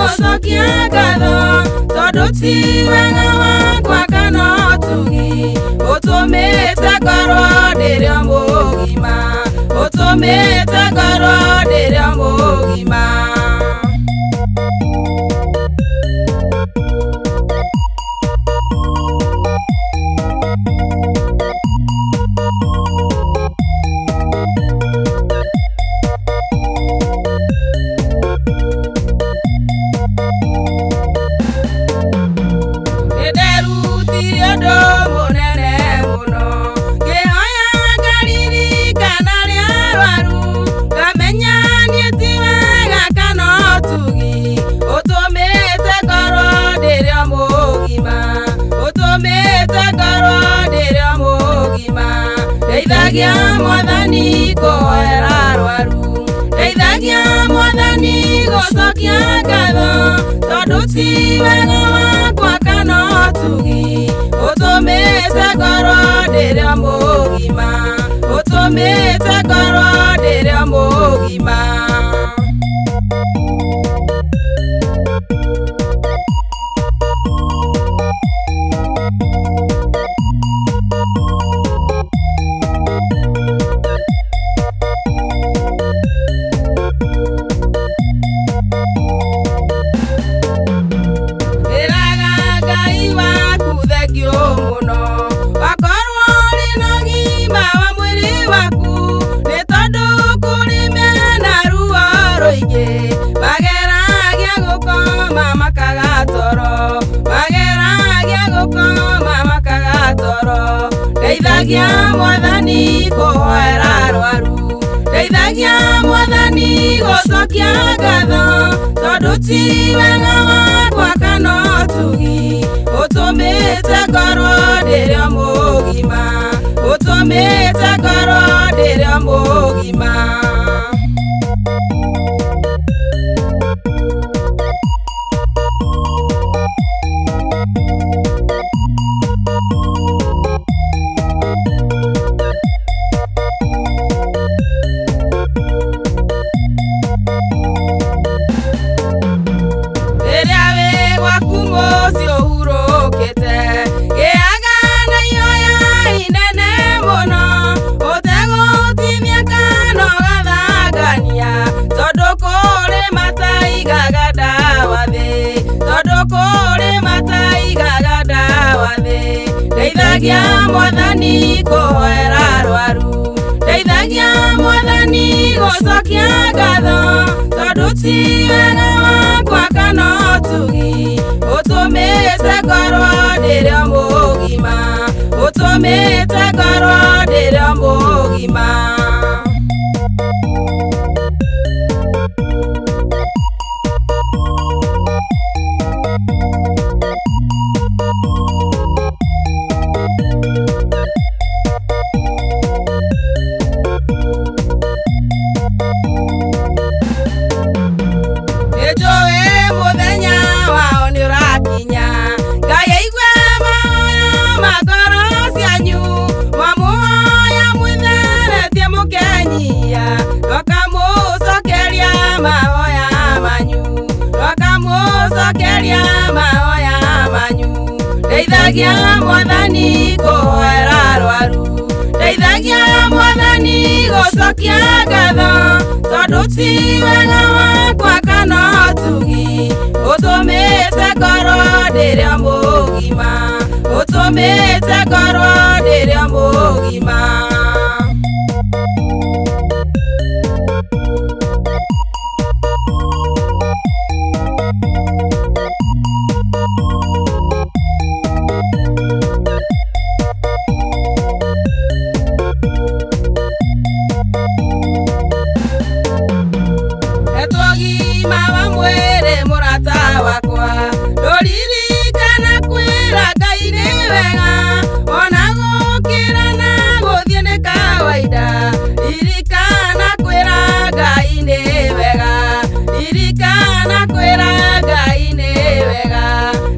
gũcokia ngatho tondũ ti wega wakwa kana ũtugi ũtũmĩte ngorwo ndĩrĩ o mũgima ũtũmĩte ngorwo ndĩrĩ o mũgima Deithagia Mwathani kũhoera arwaru Deithagia Mwathani gũcokia ngatho tondũ ti wega wakwa kana ũtugi ũtũmĩte ngorwo ndĩrĩ o mũgima ũtũmĩte ngorwo ndĩrĩ o mũgima Deithagia Mwathani kũhoera arwaru Deithagia Mwathani gũcokia ngatho tondũ ti wega wakwa kana ũtugi ũtũmĩte ngorwo ndĩrĩ o mũgima ũtũmĩte ngorwo ndĩrĩ o mũgima Deithagia Mwathani kũhoera arwaru Deithagia Mwathani gũcokia ngatho tondũ ti wega wakwa kana ũtugi ũtũmĩte ngorwo ndĩrĩ o mũgima ũtũmĩte ngorwo ndĩrĩ o mũgima Deithagia Mwathani kũhoera arwaru Deithagia Mwathani gũcokia ngatho tondũ ti wega wakwa kana ũtugi ũtũmĩte ngorwo ndĩrĩ o mũgima ũtũmĩte ngorwo ndĩrĩ o mũgima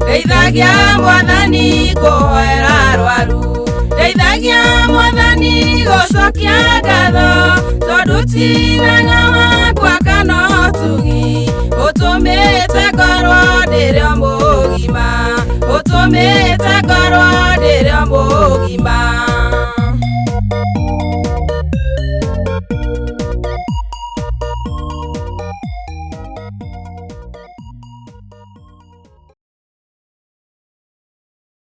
Deithagia Mwathani kũhoera arwaru Deithagia Mwathani gũcokia ngatho tondũ ti wega wakwa kana ũtugi ũtũmĩte nĩte ngoro